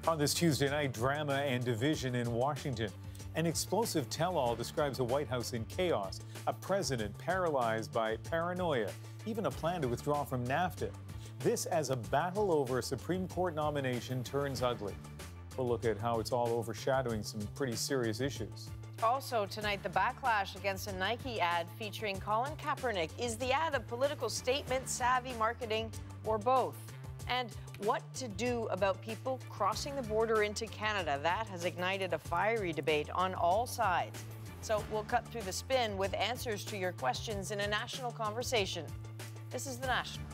On this Tuesday night, drama and division in Washington. An explosive tell-all describes a White House in chaos, a president paralyzed by paranoia, even a plan to withdraw from NAFTA. This as a battle over a Supreme Court nomination turns ugly. We'll look at how it's all overshadowing some pretty serious issues. Also tonight, the backlash against a Nike ad featuring Colin Kaepernick. Is the ad a political statement, savvy marketing, or both? And what to do about people crossing the border into Canada. That has ignited a fiery debate on all sides. So we'll cut through the spin with answers to your questions in a national conversation. This is The National.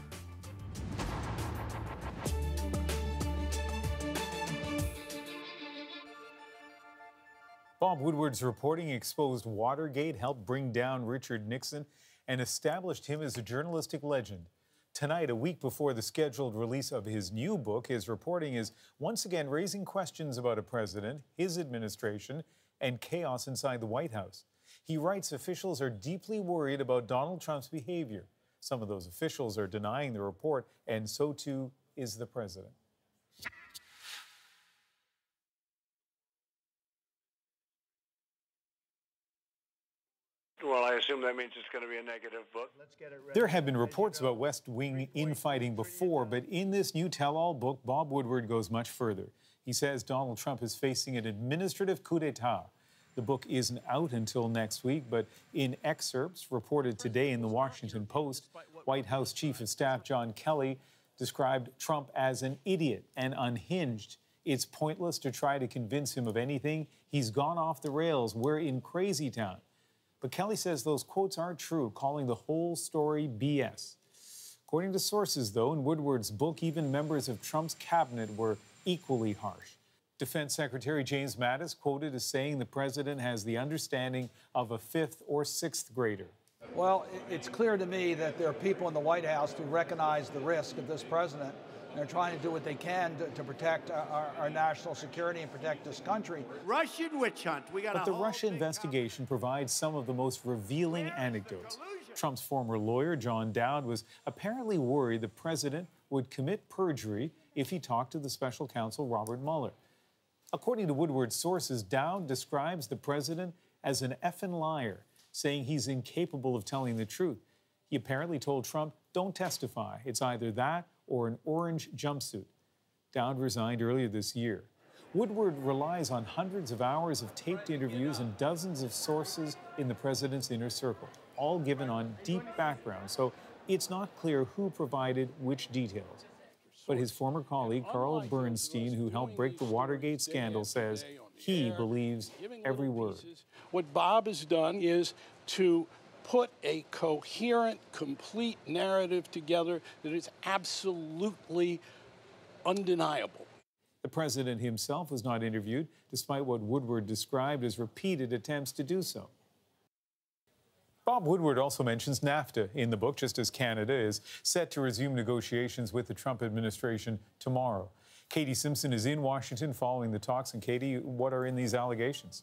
Bob Woodward's reporting exposed Watergate, helped bring down Richard Nixon, and established him as a journalistic legend. Tonight, a week before the scheduled release of his new book, his reporting is once again raising questions about a president, his administration, and chaos inside the White House. He writes officials are deeply worried about Donald Trump's behavior. Some of those officials are denying the report, and so too is the president. Well, I assume that means it's going to be a negative book. There have been reports about West Wing infighting before, but in this new tell-all book, Bob Woodward goes much further. He says Donald Trump is facing an administrative coup d'etat. The book isn't out until next week, but in excerpts reported today in the Washington Post, White House Chief of Staff John Kelly described Trump as an idiot and unhinged. It's pointless to try to convince him of anything. He's gone off the rails. We're in crazy town. But Kelly says those quotes aren't true, calling the whole story BS. According to sources, though, in Woodward's book, even members of Trump's cabinet were equally harsh. Defense Secretary James Mattis quoted as saying the president has the understanding of a fifth or sixth grader. Well, it's clear to me that there are people in the White House who recognize the risk of this president. They're trying to do what they can to protect our national security and protect this country. Russian witch hunt. But the Russia investigation provides some of the most revealing anecdotes. Trump's former lawyer, John Dowd, was apparently worried the president would commit perjury if he talked to the special counsel, Robert Mueller. According to Woodward's sources, Dowd describes the president as an effing liar, saying he's incapable of telling the truth. He apparently told Trump, "Don't testify. It's either that or an orange jumpsuit." Dowd resigned earlier this year. Woodward relies on hundreds of hours of taped interviews and dozens of sources in the president's inner circle, all given on deep background, so it's not clear who provided which details. But his former colleague, Carl Bernstein, who helped break the Watergate scandal, says he believes every word. What Bob has done is to put a coherent, complete narrative together that is absolutely undeniable. The president himself was not interviewed, despite what Woodward described as repeated attempts to do so. Bob Woodward also mentions NAFTA in the book, just as Canada is set to resume negotiations with the Trump administration tomorrow. Katie Simpson is in Washington following the talks. And Katie, what are in these allegations?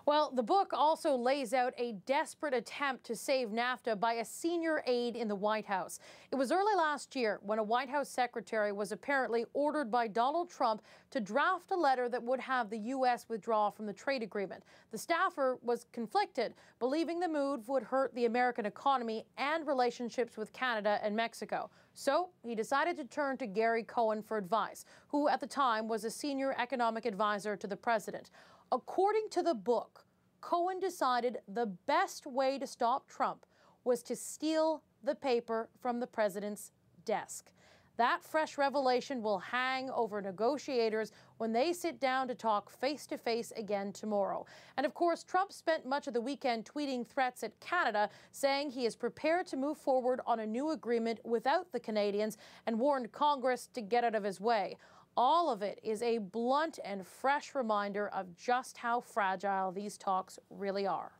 Well, the book also lays out a desperate attempt to save NAFTA by a senior aide in the White House. It was early last year when a White House secretary was apparently ordered by Donald Trump to draft a letter that would have the U.S. withdraw from the trade agreement. The staffer was conflicted, believing the move would hurt the American economy and relationships with Canada and Mexico. So he decided to turn to Gary Cohen for advice, who at the time was a senior economic advisor to the president. According to the book, Cohen decided the best way to stop Trump was to steal the paper from the president's desk. That fresh revelation will hang over negotiators when they sit down to talk face-to-face again tomorrow. And of course, Trump spent much of the weekend tweeting threats at Canada, saying he is prepared to move forward on a new agreement without the Canadians and warned Congress to get out of his way. All of it is a blunt and fresh reminder of just how fragile these talks really are.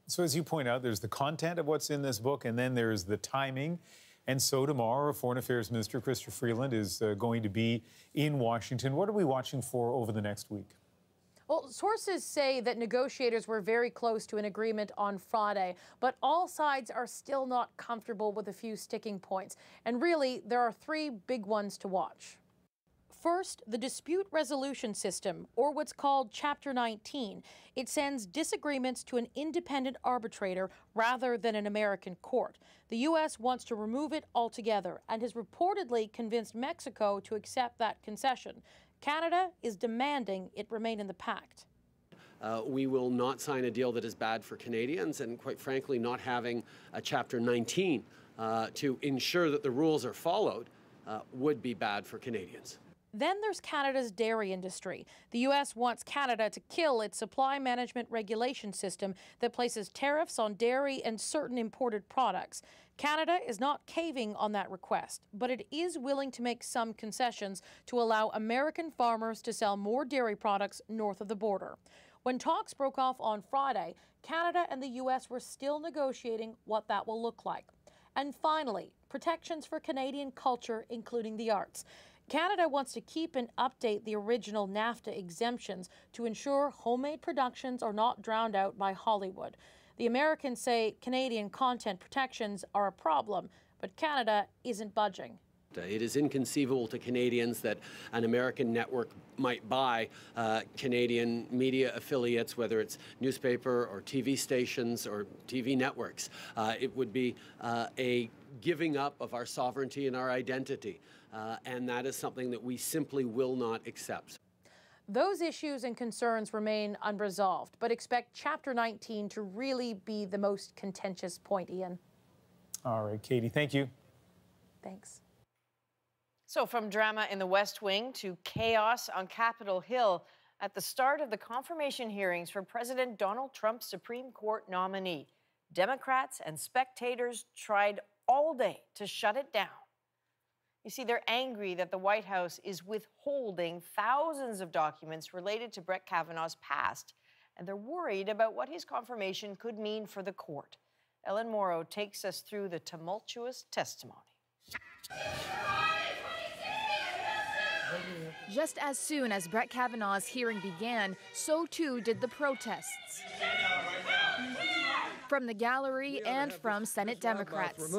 So as you point out, there's the content of what's in this book, and then there's the timing. And so tomorrow, Foreign Affairs Minister Chrystia Freeland is going to be in Washington. What are we watching for over the next week? Well, sources say that negotiators were very close to an agreement on Friday, but all sides are still not comfortable with a few sticking points. And really, there are three big ones to watch. First, the dispute resolution system, or what's called Chapter 19. It sends disagreements to an independent arbitrator rather than an American court. The U.S. wants to remove it altogether and has reportedly convinced Mexico to accept that concession. Canada is demanding it remain in the pact. We will not sign a deal that is bad for Canadians, and quite frankly, not having a Chapter 19 to ensure that the rules are followed would be bad for Canadians. Then there's Canada's dairy industry. The U.S. wants Canada to kill its supply management regulation system that places tariffs on dairy and certain imported products. Canada is not caving on that request, but it is willing to make some concessions to allow American farmers to sell more dairy products north of the border. When talks broke off on Friday, Canada and the U.S. were still negotiating what that will look like. And finally, protections for Canadian culture, including the arts. Canada wants to keep and update the original NAFTA exemptions to ensure homemade productions are not drowned out by Hollywood. The Americans say Canadian content protections are a problem, but Canada isn't budging. It is inconceivable to Canadians that an American network might buy Canadian media affiliates, whether it's newspaper or TV stations or TV networks. It would be a giving up of our sovereignty and our identity, and that is something that we simply will not accept. Those issues and concerns remain unresolved, but expect Chapter 19 to really be the most contentious point, Ian. All right, Katie, thank you. Thanks. So from drama in the West Wing to chaos on Capitol Hill at the start of the confirmation hearings for President Donald Trump's Supreme Court nominee, Democrats and spectators tried all day to shut it down. You see, they're angry that the White House is withholding thousands of documents related to Brett Kavanaugh's past, and they're worried about what his confirmation could mean for the court. Ellen Morrow takes us through the tumultuous testimony. Just as soon as Brett Kavanaugh's hearing began, so too did the protests. From the gallery and from Senate Democrats.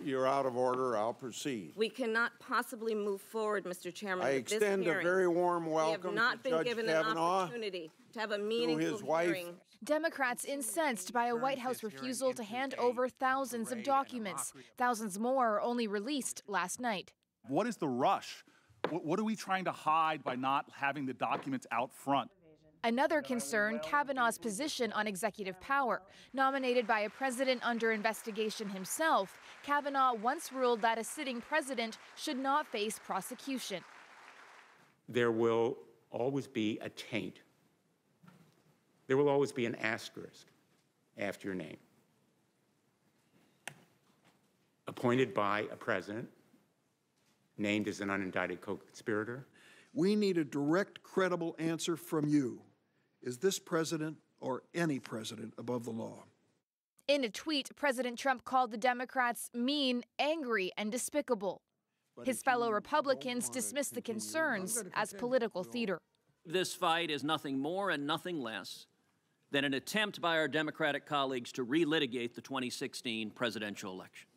You're out of order. I'll proceed. We cannot possibly move forward, Mr. Chairman. I extend a very warm welcome to Judge Kavanaugh. We have not been given an opportunity to have a meaningful hearing. Democrats incensed by a White House refusal to hand over thousands of documents. Thousands more only released last night. What is the rush? What are we trying to hide by not having the documents out front? Another concern, Kavanaugh's position on executive power. Nominated by a president under investigation himself, Kavanaugh once ruled that a sitting president should not face prosecution. There will always be a taint. There will always be an asterisk after your name. Appointed by a president, named as an unindicted co-conspirator. We need a direct, credible answer from you. Is this president or any president above the law? In a tweet, President Trump called the Democrats mean, angry, and despicable. His fellow Republicans dismissed the concerns as political theater. This fight is nothing more and nothing less than an attempt by our Democratic colleagues to relitigate the 2016 presidential election.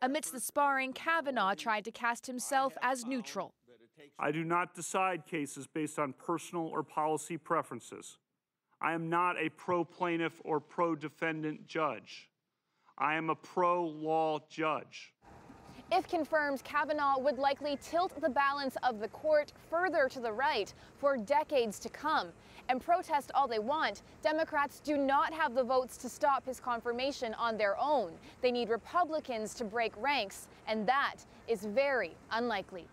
Amidst the sparring, Kavanaugh tried to cast himself as neutral. I do not decide cases based on personal or policy preferences. I am not a pro-plaintiff or pro-defendant judge. I am a pro-law judge. If confirmed, Kavanaugh would likely tilt the balance of the court further to the right for decades to come. And protest all they want, Democrats do not have the votes to stop his confirmation on their own. They need Republicans to break ranks, and that is very unlikely.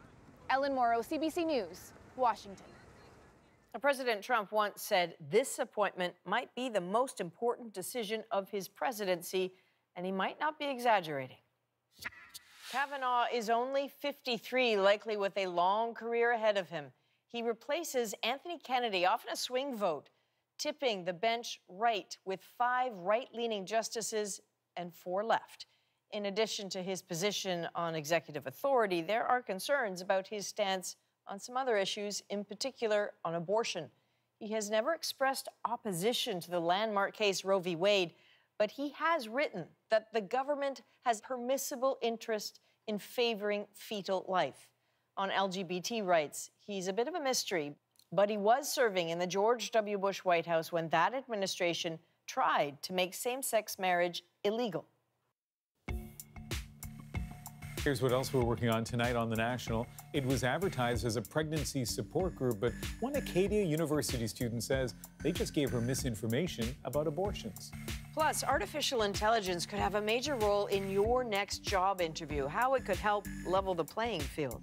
Ellen Morrow, CBC News, Washington. President Trump once said this appointment might be the most important decision of his presidency, and he might not be exaggerating. Kavanaugh is only 53, likely with a long career ahead of him. He replaces Anthony Kennedy, often a swing vote, tipping the bench right with 5 right-leaning justices and 4 left. In addition to his position on executive authority, there are concerns about his stance on some other issues, in particular on abortion. He has never expressed opposition to the landmark case Roe v. Wade, but he has written that the government has permissible interest in favoring fetal life. on LGBT rights. He's a bit of a mystery, but he was serving in the George W. Bush White House when that administration tried to make same-sex marriage illegal. Here's what else we're working on tonight on The National. It was advertised as a pregnancy support group, but one Acadia University student says they just gave her misinformation about abortions. Plus, artificial intelligence could have a major role in your next job interview, how it could help level the playing field.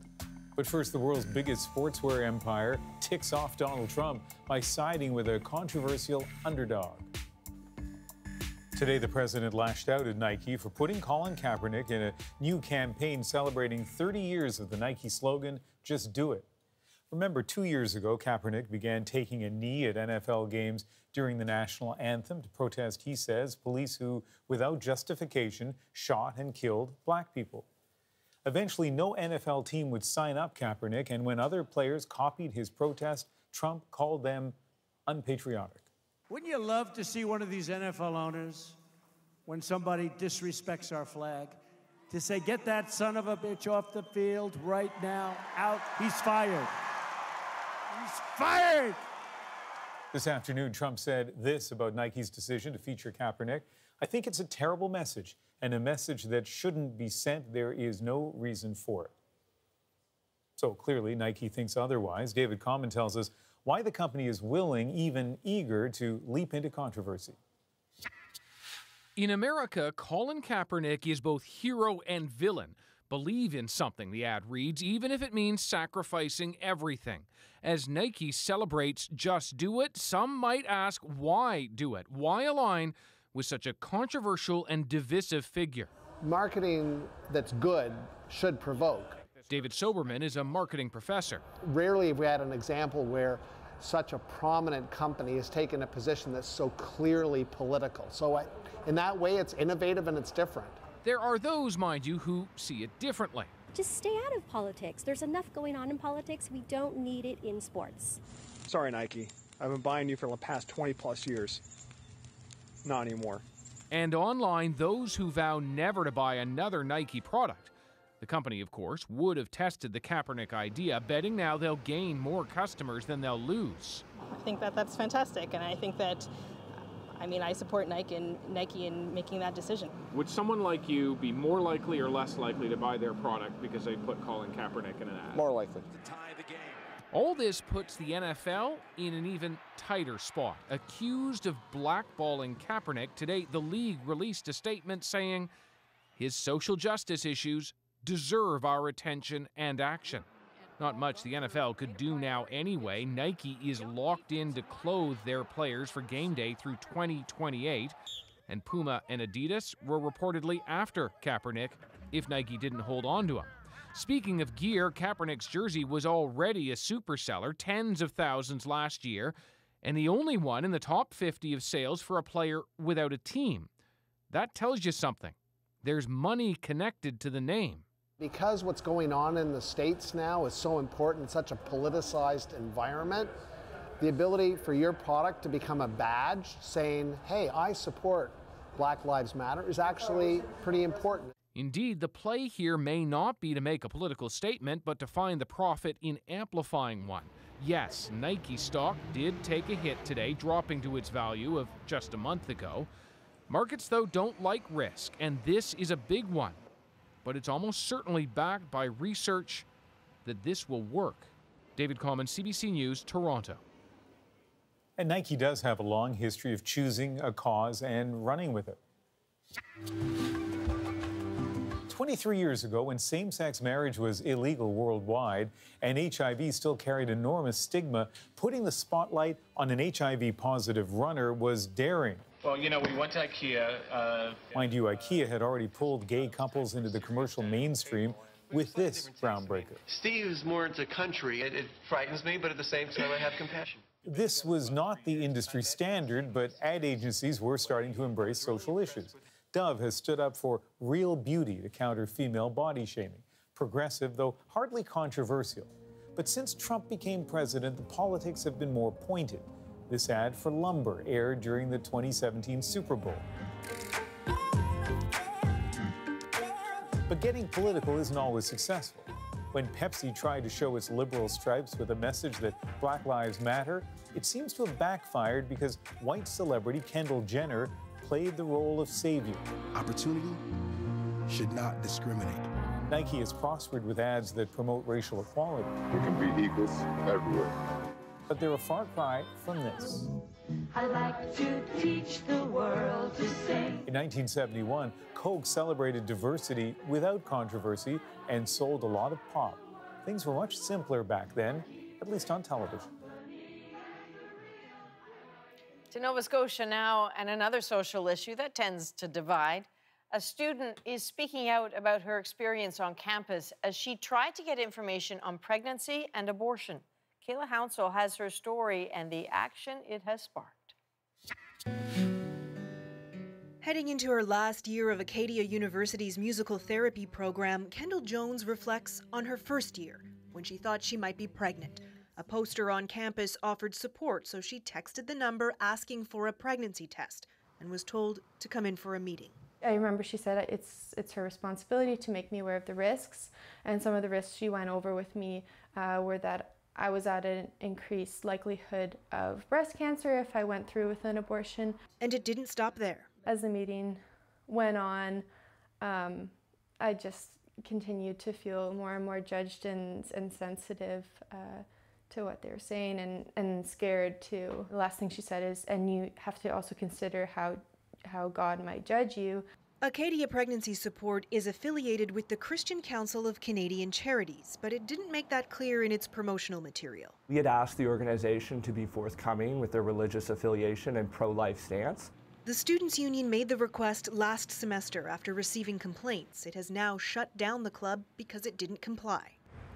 But first, the world's biggest sportswear empire ticks off Donald Trump by siding with a controversial underdog. Today, the president lashed out at Nike for putting Colin Kaepernick in a new campaign celebrating 30 years of the Nike slogan, "Just Do It." Remember, 2 years ago, Kaepernick began taking a knee at NFL games during the national anthem to protest, he says, police who, without justification, shot and killed black people. Eventually, no NFL team would sign up Kaepernick, and when other players copied his protest, Trump called them unpatriotic. Wouldn't you love to see one of these NFL owners, when somebody disrespects our flag, to say, get that son of a bitch off the field right now, out, he's fired. He's fired! This afternoon, Trump said this about Nike's decision to feature Kaepernick. "I think it's a terrible message, and a message that shouldn't be sent. There is no reason for it." So clearly, Nike thinks otherwise. David Colin tells us why the company is willing, even eager, to leap into controversy. In America, Colin Kaepernick is both hero and villain. Believe in something, the ad reads, even if it means sacrificing everything. As Nike celebrates Just Do It, some might ask why do it? Why align with such a controversial and divisive figure? Marketing that's good should provoke. David Soberman is a marketing professor. Rarely have we had an example where such a prominent company has taken a position that's so clearly political. So in that way, it's innovative and it's different. There are those, mind you, who see it differently. Just stay out of politics. There's enough going on in politics. We don't need it in sports. Sorry, Nike. I've been buying you for the past 20 plus years. Not anymore. And online, those who vow never to buy another Nike product. The company, of course, would have tested the Kaepernick idea, betting now they'll gain more customers than they'll lose. I think that that's fantastic, and I think that, I support Nike in making that decision. Would someone like you be more likely or less likely to buy their product because they put Colin Kaepernick in an ad? More likely. All this puts the NFL in an even tighter spot. Accused of blackballing Kaepernick, today the league released a statement saying his social justice issues deserve our attention and action. Not much the NFL could do now anyway. Nike is locked in to clothe their players for game day through 2028, and Puma and Adidas were reportedly after Kaepernick if Nike didn't hold on to him. Speaking of gear, Kaepernick's jersey was already a super seller, tens of thousands last year, and the only one in the top 50 of sales for a player without a team. That tells you something. There's money connected to the name. Because what's going on in the States now is so important, it's such a politicized environment, the ability for your product to become a badge saying, hey, I support Black Lives Matter is actually pretty important. Indeed, the play here may not be to make a political statement, but to find the profit in amplifying one. Yes, Nike stock did take a hit today, dropping to its value of just a month ago. Markets, though, don't like risk, and this is a big one. But it's almost certainly backed by research that this will work. David Colin, CBC News, Toronto. And Nike does have a long history of choosing a cause and running with it. 23 years ago, when same-sex marriage was illegal worldwide and HIV still carried enormous stigma, putting the spotlight on an HIV-positive runner was daring. Well, we went to IKEA. Mind you, IKEA had already pulled gay couples into the commercial mainstream with this groundbreaker. Steve's more into country. It frightens me, but at the same time, I have compassion. This was not the industry standard, but ad agencies were starting to embrace social issues. Dove has stood up for real beauty to counter female body shaming. Progressive, though hardly controversial. But since Trump became president, the politics have been more pointed. This ad for lumber aired during the 2017 Super Bowl. But getting political isn't always successful. When Pepsi tried to show its liberal stripes with a message that Black Lives Matter, it seems to have backfired because white celebrity Kendall Jenner played the role of savior. Opportunity should not discriminate. Nike has prospered with ads that promote racial equality. There can be equals everywhere. But they're a far cry from this. I like to teach the world to sing. In 1971, Coke celebrated diversity without controversy and sold a lot of pop. Things were much simpler back then, at least on television. To Nova Scotia now, and another social issue that tends to divide. A student is speaking out about her experience on campus as she tried to get information on pregnancy and abortion. Kayla Hounsell has her story and the action it has sparked. Heading into her last year of Acadia University's musical therapy program, Kendall Jones reflects on her first year when she thought she might be pregnant. A poster on campus offered support, so she texted the number asking for a pregnancy test and was told to come in for a meeting. I remember she said it's her responsibility to make me aware of the risks, and some of the risks she went over with me were that I was at an increased likelihood of breast cancer if I went through with an abortion. And it didn't stop there. As the meeting went on, I just continued to feel more and more judged and sensitive to what they were saying and scared too. The last thing she said is, and you have to also consider how God might judge you. Acadia Pregnancy Support is affiliated with the Christian Council of Canadian Charities, but it didn't make that clear in its promotional material. We had asked the organization to be forthcoming with their religious affiliation and pro-life stance. The Students' Union made the request last semester after receiving complaints. It has now shut down the club because it didn't comply.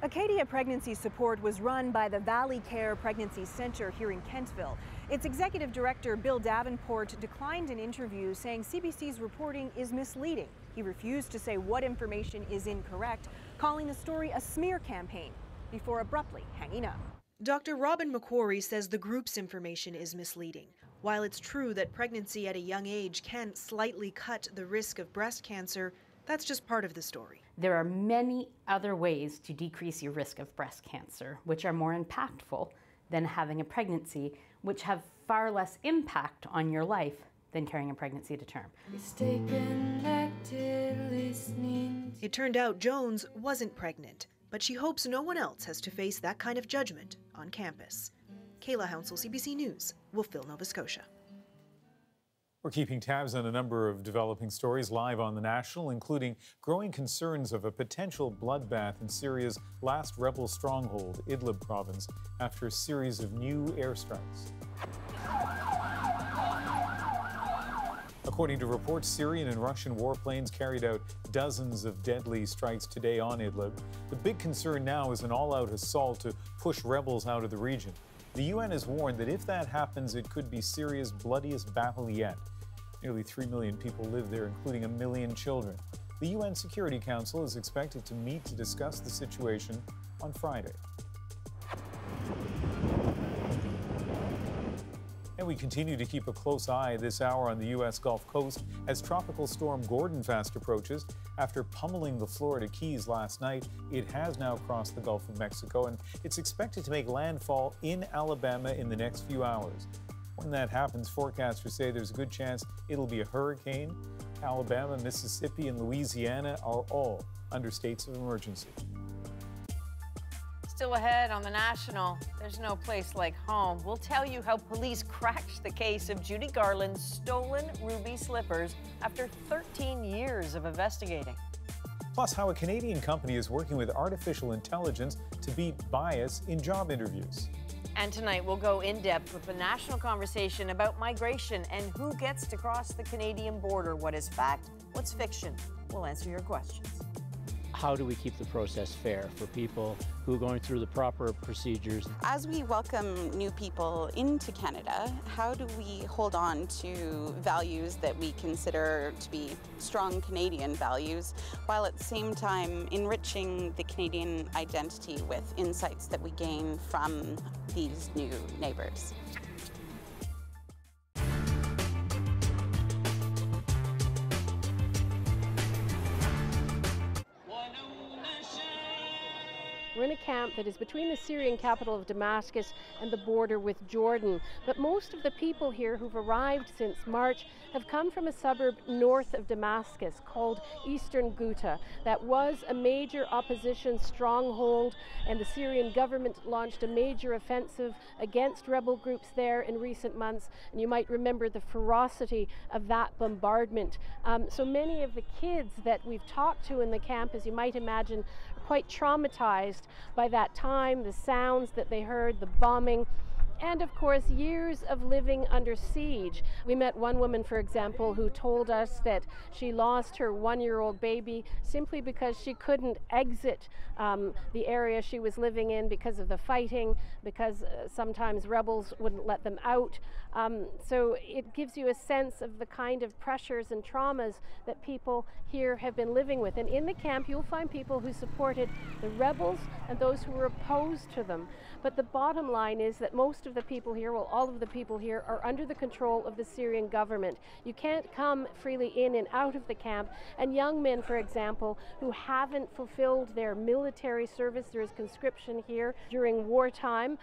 Acadia Pregnancy Support was run by the Valley Care Pregnancy Center here in Kentville. Its executive director, Bill Davenport, declined an interview, saying CBC's reporting is misleading. He refused to say what information is incorrect, calling the story a smear campaign, before abruptly hanging up. Dr. Robin McQuarrie says the group's information is misleading. While it's true that pregnancy at a young age can slightly cut the risk of breast cancer, that's just part of the story. There are many other ways to decrease your risk of breast cancer, which are more impactful than having a pregnancy, which have far less impact on your life than carrying a pregnancy to term. Stay connected, listening. It turned out Jones wasn't pregnant, but she hopes no one else has to face that kind of judgment on campus. Kayla Hounsell, CBC News, Wolfville, Nova Scotia. We're keeping tabs on a number of developing stories live on The National, including growing concerns of a potential bloodbath in Syria's last rebel stronghold, Idlib province, after a series of new airstrikes. According to reports, Syrian and Russian warplanes carried out dozens of deadly strikes today on Idlib. The big concern now is an all-out assault to push rebels out of the region. The UN has warned that if that happens, it could be Syria's bloodiest battle yet. Nearly 3 million people live there, including 1 million children. The UN Security Council is expected to meet to discuss the situation on Friday. And we continue to keep a close eye this hour on the U.S. Gulf Coast as Tropical Storm Gordon fast approaches. After pummeling the Florida Keys last night, it has now crossed the Gulf of Mexico, and it's expected to make landfall in Alabama in the next few hours. When that happens, forecasters say there's a good chance it'll be a hurricane. Alabama, Mississippi, and Louisiana are all under states of emergency. Still ahead on The National, there's no place like home. We'll tell you how police cracked the case of Judy Garland's stolen ruby slippers after 13 years of investigating. Plus, how a Canadian company is working with artificial intelligence to beat bias in job interviews. And tonight, we'll go in-depth with the national conversation about migration and who gets to cross the Canadian border. What is fact? What's fiction? We'll answer your questions. How do we keep the process fair for people who are going through the proper procedures? As we welcome new people into Canada, how do we hold on to values that we consider to be strong Canadian values, while at the same time enriching the Canadian identity with insights that we gain from these new neighbours? We're in a camp that is between the Syrian capital of Damascus and the border with Jordan. But most of the people here who've arrived since March have come from a suburb north of Damascus called Eastern Ghouta. That was a major opposition stronghold, and the Syrian government launched a major offensive against rebel groups there in recent months. And you might remember the ferocity of that bombardment. So many of the kids that we've talked to in the camp, as you might imagine, are quite traumatized by that time, the sounds that they heard, the bombing, and of course years of living under siege. We met one woman, for example, who told us that she lost her one-year-old baby simply because she couldn't exit the area she was living in because of the fighting, because sometimes rebels wouldn't let them out. So it gives you a sense of the kind of pressures and traumas that people here have been living with. And in the camp you'll find people who supported the rebels and those who were opposed to them. But the bottom line is that most of the people here, well, all of the people here, are under the control of the Syrian government. You can't come freely in and out of the camp. And young men, for example, who haven't fulfilled their military service, there is conscription here during wartime,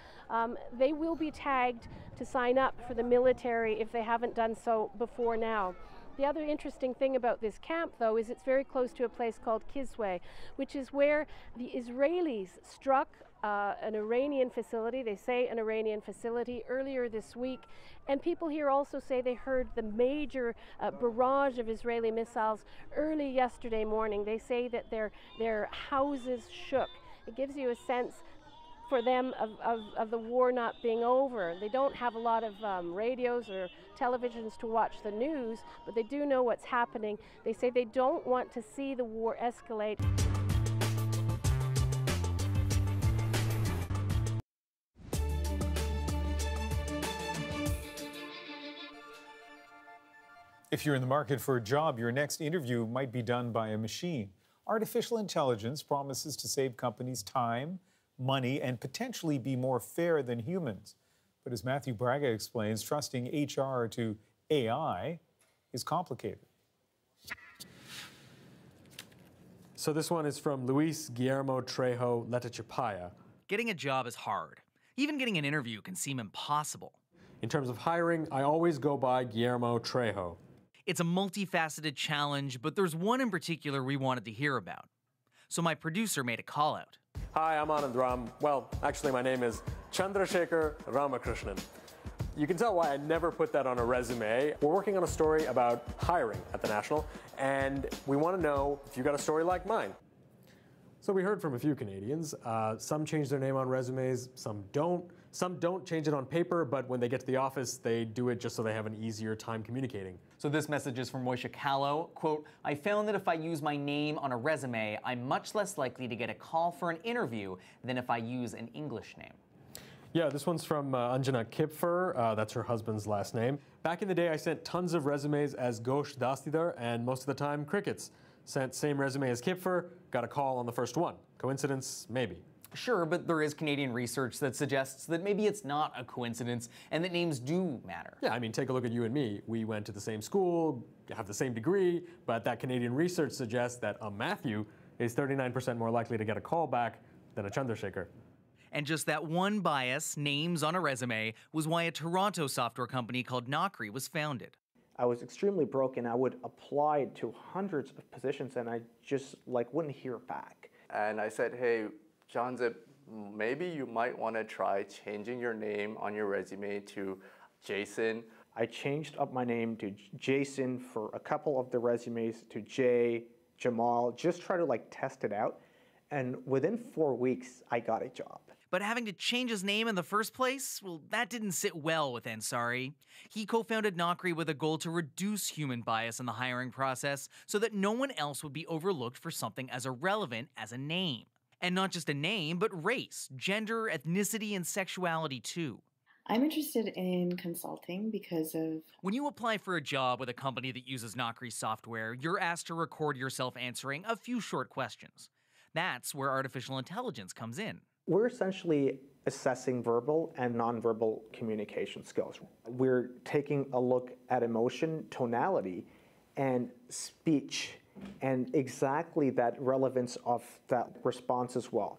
they will be tagged to sign up for the military if they haven't done so before now. The other interesting thing about this camp, though, is it's very close to a place called Kisweh, which is where the Israelis struck an Iranian facility, they say an Iranian facility, earlier this week. And people here also say they heard the major barrage of Israeli missiles early yesterday morning. They say that their houses shook. It gives you a sense for them of the war not being over. They don't have a lot of radios or televisions to watch the news, but they do know what's happening. They say they don't want to see the war escalate. If you're in the market for a job, your next interview might be done by a machine. Artificial intelligence promises to save companies time, money, and potentially be more fair than humans. But as Matthew Braga explains, trusting HR to AI is complicated. So this one is from Luis Guillermo Trejo Letachapaya. Getting a job is hard. Even getting an interview can seem impossible. In terms of hiring, I always go by Guillermo Trejo. It's a multifaceted challenge, but there's one in particular we wanted to hear about. So my producer made a call out. Hi, I'm Anand Ram. Well, actually my name is Chandrasekhar Ramakrishnan. You can tell why I never put that on a resume. We're working on a story about hiring at the National, and we want to know if you got a story like mine. So we heard from a few Canadians. Some change their name on resumes, some don't. Some don't change it on paper, but when they get to the office, they do it just so they have an easier time communicating. So this message is from Moisha Callow. Quote, I found that if I use my name on a resume, I'm much less likely to get a call for an interview than if I use an English name. Yeah, this one's from Anjana Kipfer. That's her husband's last name. Back in the day, I sent tons of resumes as Ghosh Dastidar, and most of the time, crickets. Sent same resume as Kipfer, got a call on the first one. Coincidence? Maybe. Sure, but there is Canadian research that suggests that maybe it's not a coincidence and that names do matter. Yeah, I mean, take a look at you and me. We went to the same school, have the same degree, but that Canadian research suggests that a Matthew is 39% more likely to get a call back than a Chandrasekhar. And just that one bias, names on a resume, was why a Toronto software company called Naukri was founded. I was extremely broken. I would apply to hundreds of positions and I just wouldn't hear back. And I said, hey, John Zip, maybe you might want to try changing your name on your resume to Jason. I changed up my name to Jason for a couple of the resumes, to Jay, Jamal, just try to test it out. And within 4 weeks, I got a job. But having to change his name in the first place, well, that didn't sit well with Ansari. He co-founded Naukri with a goal to reduce human bias in the hiring process so that no one else would be overlooked for something as irrelevant as a name. And not just a name, but race, gender, ethnicity, and sexuality too. I'm interested in consulting because of... When you apply for a job with a company that uses Naukri software, you're asked to record yourself answering a few short questions. That's where artificial intelligence comes in. We're essentially assessing verbal and nonverbal communication skills. We're taking a look at emotion, tonality, and speech, and exactly that relevance of that response as well.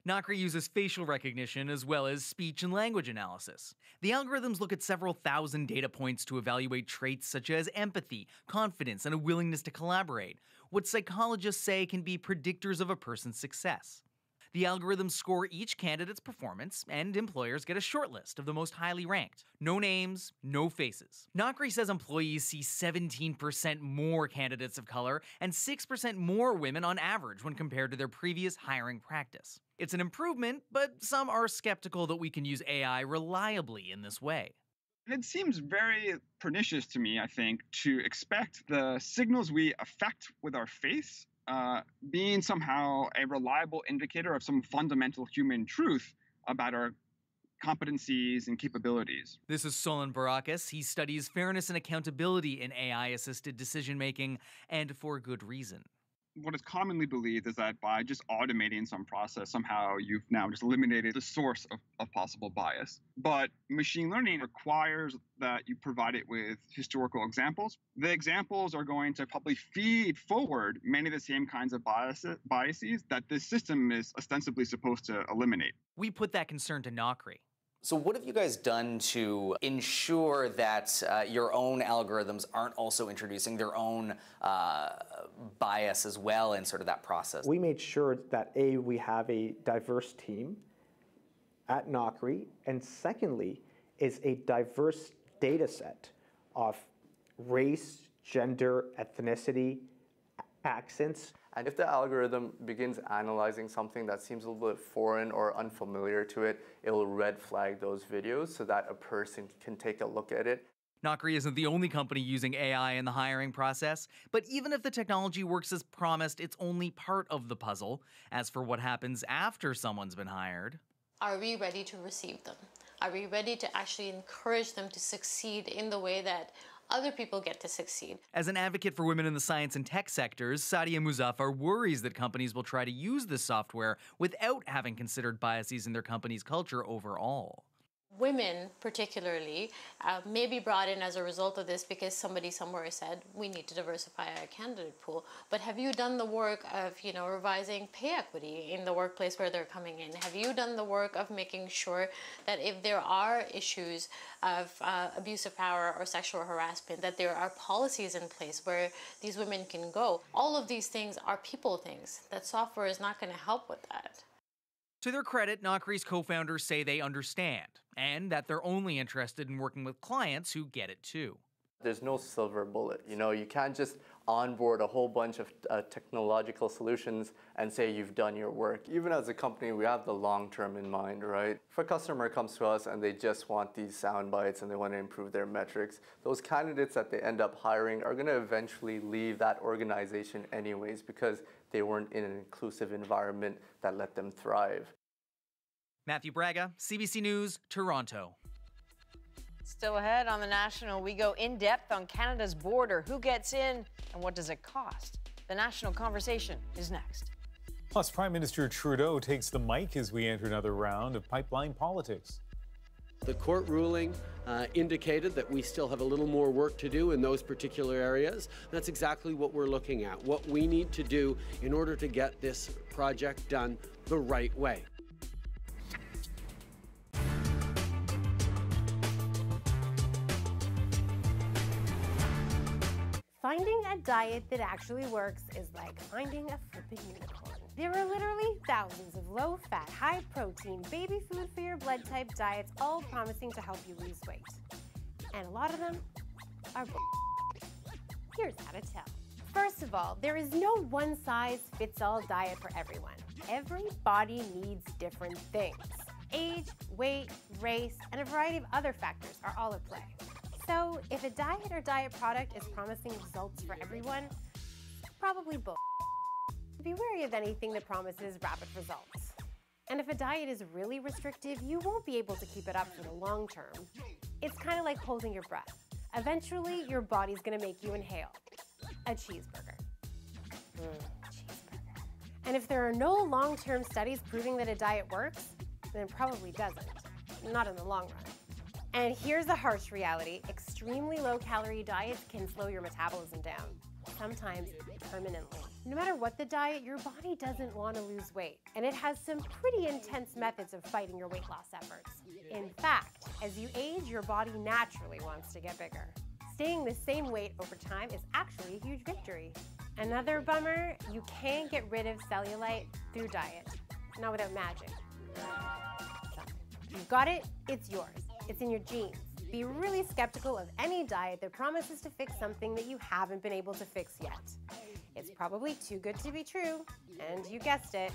Nakri uses facial recognition as well as speech and language analysis. The algorithms look at several thousand data points to evaluate traits such as empathy, confidence, and a willingness to collaborate, what psychologists say can be predictors of a person's success. The algorithms score each candidate's performance, and employers get a short list of the most highly ranked. No names, no faces. Nakri says employees see 17% more candidates of color and 6% more women on average when compared to their previous hiring practice. It's an improvement, but some are skeptical that we can use AI reliably in this way. It seems very pernicious to me, I think, to expect the signals we affect with our face being somehow a reliable indicator of some fundamental human truth about our competencies and capabilities. This is Solon Barakis. He studies fairness and accountability in AI-assisted decision-making, and for good reason. What is commonly believed is that by just automating some process, somehow you've now just eliminated the source of possible bias. But machine learning requires that you provide it with historical examples. The examples are going to probably feed forward many of the same kinds of biases that this system is ostensibly supposed to eliminate. We put that concern to Nakri. So what have you guys done to ensure that your own algorithms aren't also introducing their own bias as well in sort of that process? We made sure that we have a diverse team at Nakri, and secondly, is a diverse data set of race, gender, ethnicity, accents. And if the algorithm begins analyzing something that seems a little bit foreign or unfamiliar to it, it will red flag those videos so that a person can take a look at it. Nakri isn't the only company using AI in the hiring process, but even if the technology works as promised, it's only part of the puzzle. As for what happens after someone's been hired, are we ready to receive them? Are we ready to actually encourage them to succeed in the way that other people get to succeed? As an advocate for women in the science and tech sectors, Sadia Muzaffar worries that companies will try to use this software without having considered biases in their company's culture overall. Women, particularly, may be brought in as a result of this because somebody somewhere said we need to diversify our candidate pool. But have you done the work of, revising pay equity in the workplace where they're coming in? Have you done the work of making sure that if there are issues of abuse of power or sexual harassment, that there are policies in place where these women can go? All of these things are people things. That software is not going to help with that. To their credit, Nakri's co-founders say they understand, and that they're only interested in working with clients who get it too. There's no silver bullet. You can't just onboard a whole bunch of technological solutions and say you've done your work. Even as a company, we have the long term in mind, right? If a customer comes to us and they just want these sound bites and they want to improve their metrics, those candidates that they end up hiring are going to eventually leave that organization anyways because they weren't in an inclusive environment that let them thrive. Matthew Braga, CBC News, Toronto. Still ahead on The National, we go in-depth on Canada's border. Who gets in and what does it cost? The National Conversation is next. Plus, Prime Minister Trudeau takes the mic as we enter another round of pipeline politics. The court ruling indicated that we still have a little more work to do in those particular areas. That's exactly what we're looking at, what we need to do in order to get this project done the right way. Finding a diet that actually works is like finding a flipping unicorn. There are literally thousands of low-fat, high-protein, baby food for your blood type diets, all promising to help you lose weight. And a lot of them are bull. Here's how to tell. First of all, there is no one-size-fits-all diet for everyone. Every body needs different things. Age, weight, race, and a variety of other factors are all at play. So, if a diet or diet product is promising results for everyone, probably bull. Be wary of anything that promises rapid results. And if a diet is really restrictive, you won't be able to keep it up for the long term. It's kind of like holding your breath. Eventually, your body's gonna make you inhale a cheeseburger. Cheeseburger. And if there are no long-term studies proving that a diet works, then it probably doesn't. Not in the long run. And here's the harsh reality. Extremely low-calorie diets can slow your metabolism down. sometimes permanently. No matter what the diet, your body doesn't want to lose weight, and it has some pretty intense methods of fighting your weight loss efforts. In fact, as you age, your body naturally wants to get bigger. Staying the same weight over time is actually a huge victory. Another bummer, you can't get rid of cellulite through diet, not without magic. You've got it, it's yours. It's in your genes. Be really skeptical of any diet that promises to fix something that you haven't been able to fix yet. It's probably too good to be true, and you guessed it.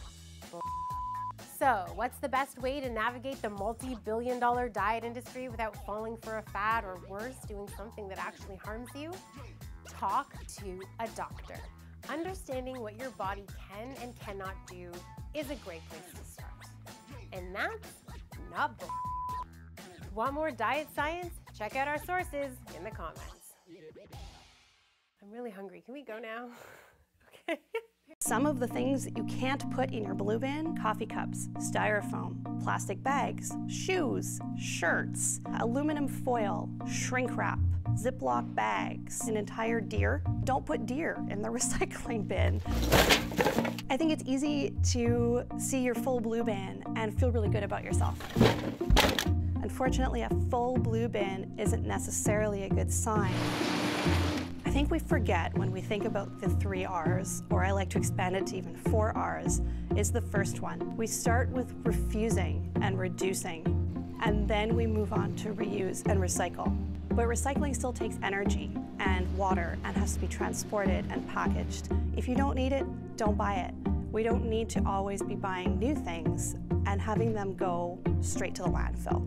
So, what's the best way to navigate the multi-billion-dollar diet industry without falling for a fad or worse, doing something that actually harms you? Talk to a doctor. Understanding what your body can and cannot do is a great place to start. And that's not bull. Want more diet science? Check out our sources in the comments. I'm really hungry. Can we go now? Okay. Some of the things that you can't put in your blue bin: coffee cups, styrofoam, plastic bags, shoes, shirts, aluminum foil, shrink wrap, Ziploc bags, an entire deer. Don't put deer in the recycling bin. I think it's easy to see your full blue bin and feel really good about yourself. Unfortunately, a full blue bin isn't necessarily a good sign. I think we forget when we think about the 3 R's, or I like to expand it to even 4 R's, is the first one. We start with refusing and reducing, and then we move on to reuse and recycle. But recycling still takes energy and water and has to be transported and packaged. If you don't need it, don't buy it. We don't need to always be buying new things and having them go straight to the landfill.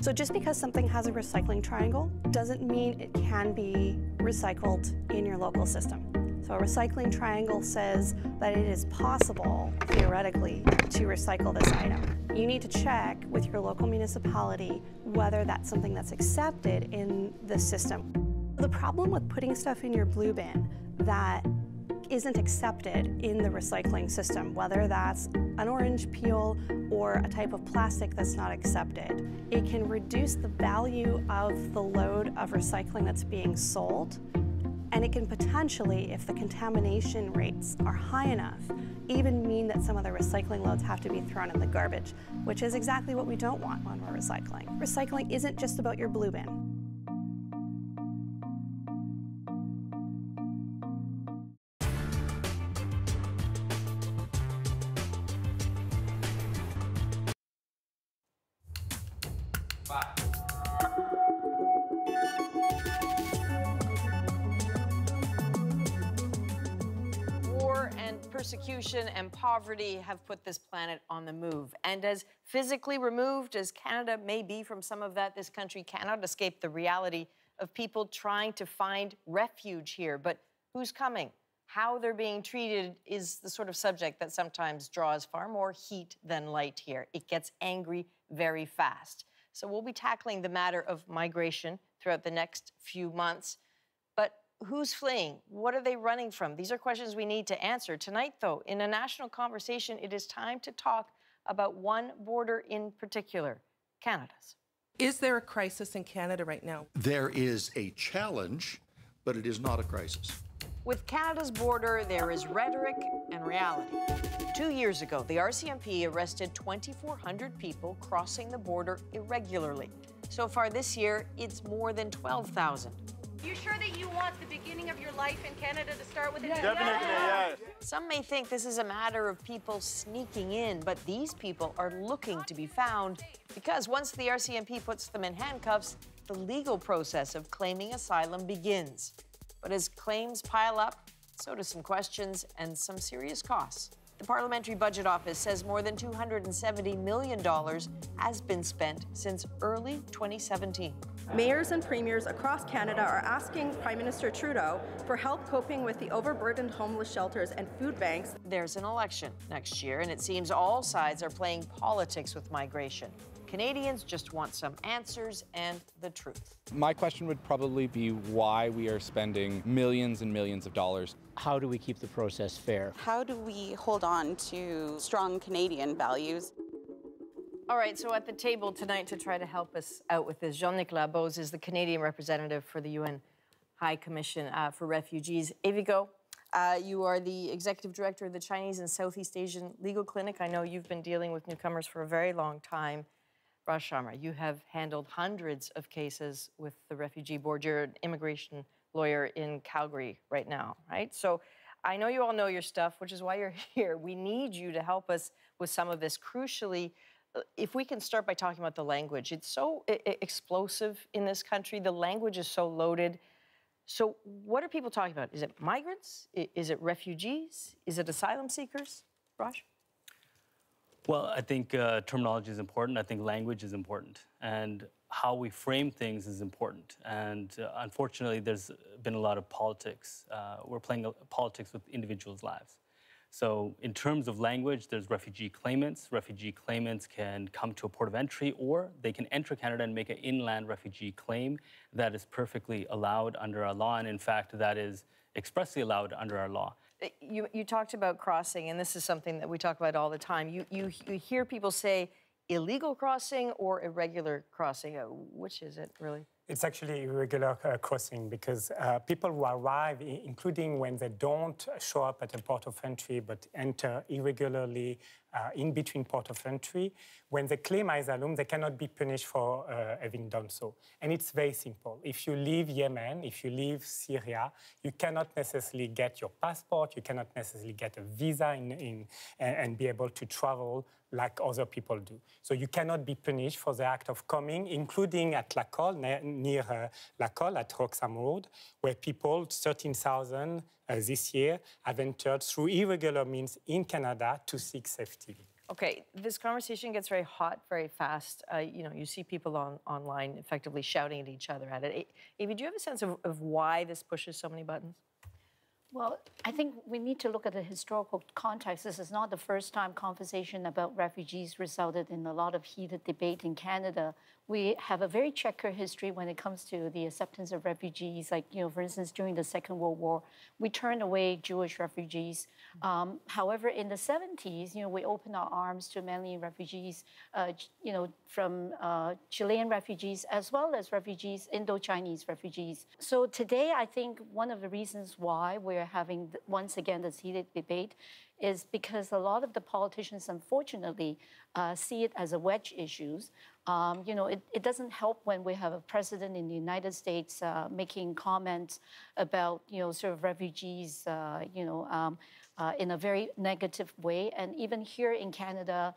So just because something has a recycling triangle doesn't mean it can be recycled in your local system. So a recycling triangle says that it is possible, theoretically, to recycle this item. You need to check with your local municipality whether that's something that's accepted in the system. The problem with putting stuff in your blue bin that isn't accepted in the recycling system, whether that's an orange peel or a type of plastic that's not accepted, it can reduce the value of the load of recycling that's being sold, and it can potentially, if the contamination rates are high enough, even mean that some of the recycling loads have to be thrown in the garbage, which is exactly what we don't want when we're recycling. Recycling isn't just about your blue bin. War and persecution and poverty have put this planet on the move. And as physically removed as Canada may be from some of that, this country cannot escape the reality of people trying to find refuge here. But who's coming? How they're being treated is the sort of subject that sometimes draws far more heat than light here. It gets angry very fast. So we'll be tackling the matter of migration throughout the next few months. But who's fleeing? What are they running from? These are questions we need to answer. Tonight, though, in a national conversation, it is time to talk about one border in particular, Canada's. Is there a crisis in Canada right now? There is a challenge, but it is not a crisis. With Canada's border, there is rhetoric and reality. 2 years ago, the RCMP arrested 2,400 people crossing the border irregularly. So far this year, it's more than 12,000. You sure that you want the beginning of your life in Canada to start with? Definitely, yes. Some may think this is a matter of people sneaking in, but these people are looking to be found because once the RCMP puts them in handcuffs, the legal process of claiming asylum begins. But as claims pile up, so do some questions and some serious costs. The Parliamentary Budget Office says more than $270 million has been spent since early 2017. Mayors and premiers across Canada are asking Prime Minister Trudeau for help coping with the overburdened homeless shelters and food banks. There's an election next year, and it seems all sides are playing politics with migration. Canadians just want some answers and the truth. My question would probably be why we are spending millions and millions of dollars. How do we keep the process fair? How do we hold on to strong Canadian values? All right, so at the table tonight to try to help us out with this, Jean-Nicolas Bose is the Canadian representative for the UN High Commission for Refugees. Eviko, you are the executive director of the Chinese and Southeast Asian Legal Clinic. I know you've been dealing with newcomers for a very long time. Raj Sharma, you have handled hundreds of cases with the Refugee Board. You're an immigration lawyer in Calgary right now, right? So I know you all know your stuff, which is why you're here. We need you to help us with some of this. Crucially, if we can start by talking about the language. It's so explosive in this country. The language is so loaded. So what are people talking about? Is it migrants? Is it refugees? Is it asylum seekers? Raj? Well, I think terminology is important. I think language is important. And how we frame things is important. And unfortunately, there's been a lot of politics. We're playing politics with individuals' lives. So in terms of language, there's refugee claimants. Refugee claimants can come to a port of entry, or they can enter Canada and make an inland refugee claim. That is perfectly allowed under our law. And in fact, that is expressly allowed under our law. You talked about crossing, and this is something that we talk about all the time. You hear people say illegal crossing or irregular crossing. Which is it, really? It's actually irregular crossing because people who arrive, including when they don't show up at a port of entry but enter irregularly in between port of entry, when they claim asylum, they cannot be punished for having done so. And it's very simple. If you leave Yemen, if you leave Syria, you cannot necessarily get your passport, you cannot necessarily get a visa and be able to travel like other people do. So you cannot be punished for the act of coming, including at La Colle, near La Colle at Roxham Road, where people, 13,000 this year, have entered through irregular means in Canada to seek safety. Okay, this conversation gets very hot very fast. You know, you see people online effectively shouting at each other at it. Amy, do you have a sense of why this pushes so many buttons? Well, I think we need to look at the historical context. This is not the first time conversation about refugees resulted in a lot of heated debate in Canada. We have a very checkered history when it comes to the acceptance of refugees. Like, you know, for instance, during the Second World War, we turned away Jewish refugees. However, in the 70s, you know, we opened our arms to many refugees, you know, from Chilean refugees as well as refugees, Indo-Chinese refugees. So today, I think one of the reasons why we're having, once again, this heated debate is because a lot of the politicians, unfortunately, see it as a wedge issues. You know, it doesn't help when we have a president in the United States making comments about, you know, sort of refugees, you know, in a very negative way. And even here in Canada,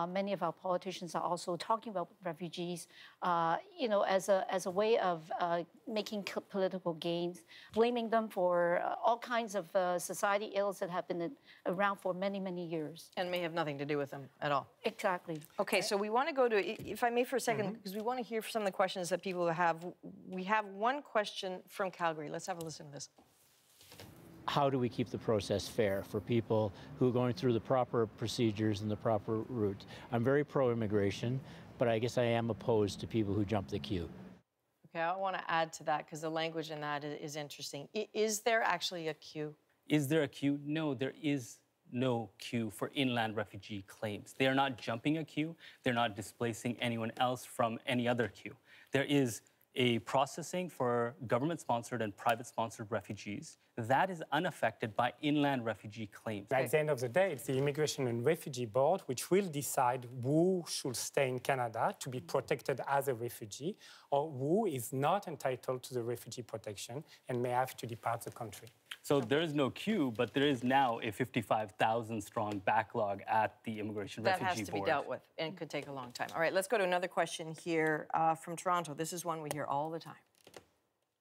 many of our politicians are also talking about refugees, you know, as a way of making political gains, blaming them for all kinds of society ills that have been around for many, many years. And may have nothing to do with them at all. Exactly. Okay, so we want to go to, if I may for a second, because we want to hear some of the questions that people have. We have one question from Calgary. Let's have a listen to this. How do we keep the process fair for people who are going through the proper procedures and the proper route? I'm very pro-immigration, but I guess I am opposed to people who jump the queue. Okay, I want to add to that because the language in that is interesting. Is there actually a queue? Is there a queue? No, there is no queue for inland refugee claims. They are not jumping a queue. They're not displacing anyone else from any other queue. There is a processing for government-sponsored and private-sponsored refugees that is unaffected by inland refugee claims. At the end of the day, it's the Immigration and Refugee Board which will decide who should stay in Canada to be protected as a refugee or who is not entitled to the refugee protection and may have to depart the country. So there is no queue, but there is now a 55,000-strong backlog at the Immigration Refugee Board. That has to be dealt with and could take a long time. All right, let's go to another question here from Toronto. This is one we hear all the time.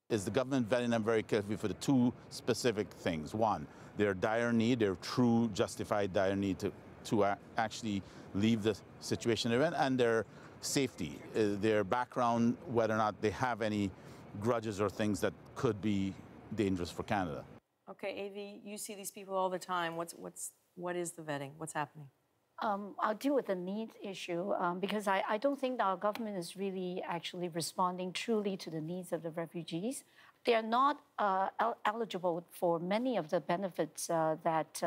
Is the government vetting them very carefully for the two specific things? One, their dire need, their true justified dire need to actually leave the situation they're in, and their safety, their background, whether or not they have any grudges or things that could be dangerous for Canada. Okay, Avi, you see these people all the time. What is the vetting? What's happening? I'll deal with the needs issue because I don't think our government is really actually responding truly to the needs of the refugees. they are not eligible for many of the benefits that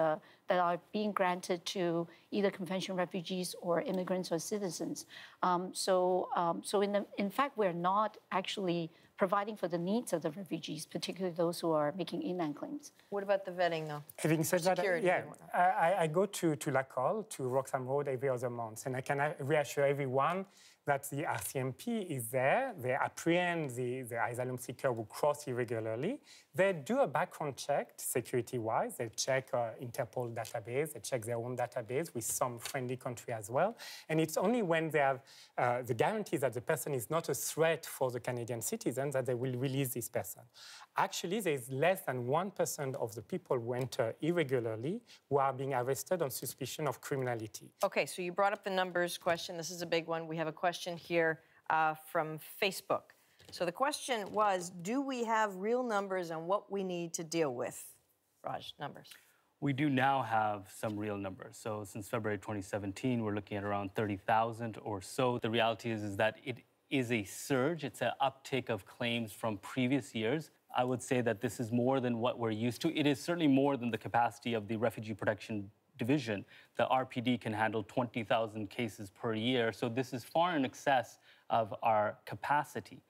are being granted to either convention refugees or immigrants or citizens. In fact, we're not actually providing for the needs of the refugees, particularly those who are making inland claims. What about the vetting, though? Having said that, Security yeah, I go to La Colle, to Roxham Road every other month, and I can reassure everyone that the RCMP is there. They apprehend the asylum seeker who cross irregularly. They do a background check, security-wise. They check Interpol database. They check their own database with some friendly country as well. And it's only when they have the guarantee that the person is not a threat for the Canadian citizens that they will release this person. Actually, there is less than 1% of the people who enter irregularly who are being arrested on suspicion of criminality. Okay, so you brought up the numbers question. This is a big one. We have a question here from Facebook. So the question was, do we have real numbers on what we need to deal with? Raj, numbers. We do now have some real numbers. So since February 2017, we're looking at around 30,000 or so. The reality is that it is a surge. It's an uptick of claims from previous years. I would say that this is more than what we're used to. It is certainly more than the capacity of the Refugee Protection Division. The RPD can handle 20,000 cases per year. So this is far in excess of our capacity.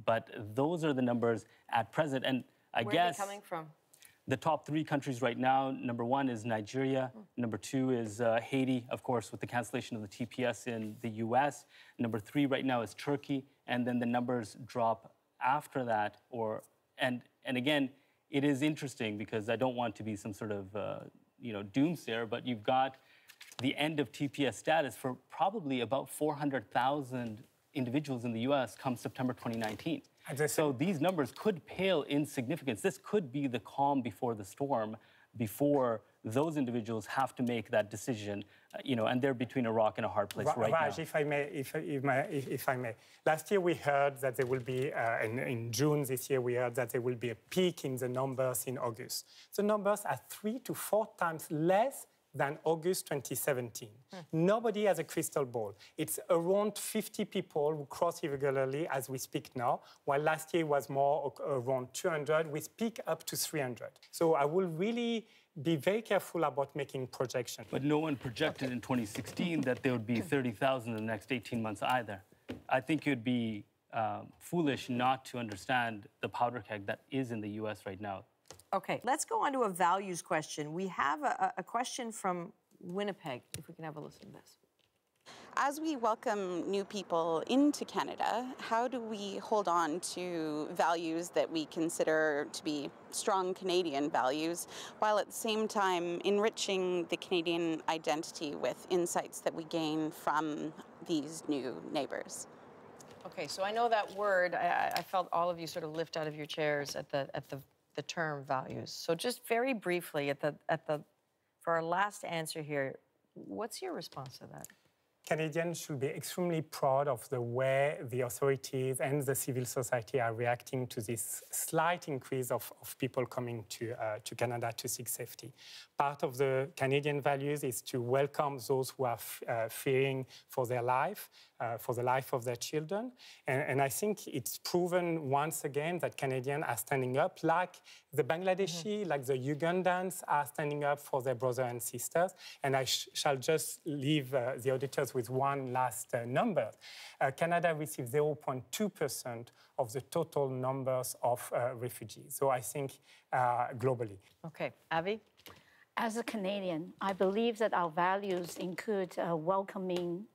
But those are the numbers at present. And I guess... Where are they coming from? The top 3 countries right now, number 1 is Nigeria. Number 2 is Haiti, of course, with the cancellation of the TPS in the US. Number 3 right now is Turkey. And then the numbers drop after that. And again, it is interesting because I don't want to be some sort of doomsayer, but you've got the end of TPS status for probably about 400,000 individuals in the US come September 2019. So these numbers could pale in significance. This could be the calm before the storm, before those individuals have to make that decision, and they're between a rock and a hard place right Raj, now. if I may. Last year we heard that there will be, in June this year we heard that there will be a peak in the numbers in August. The numbers are 3 to 4 times less than August 2017. Nobody has a crystal ball. It's around 50 people who cross irregularly as we speak now, while last year it was more around 200, with peak up to 300. So I will really be very careful about making projections. But no one projected in 2016 that there would be 30,000 in the next 18 months either. I think you'd be foolish not to understand the powder keg that is in the US right now. Okay, let's go on to a values question. We have a question from Winnipeg, if we can have a listen to this. As we welcome new people into Canada, how do we hold on to values that we consider to be strong Canadian values, while at the same time enriching the Canadian identity with insights that we gain from these new neighbors? Okay, so I know that word. I felt all of you sort of lift out of your chairs at the term values. So just very briefly, for our last answer here, what's your response to that? Canadians should be extremely proud of the way the authorities and the civil society are reacting to this slight increase of people coming to Canada to seek safety. Part of the Canadian values is to welcome those who are fearing for their life, for the life of their children. And I think it's proven once again that Canadians are standing up, like the Bangladeshi, like the Ugandans are standing up for their brothers and sisters. And I shall just leave the auditors with one last number. Canada received 0.2% of the total numbers of refugees. So I think globally. Okay, Avi? As a Canadian, I believe that our values include welcoming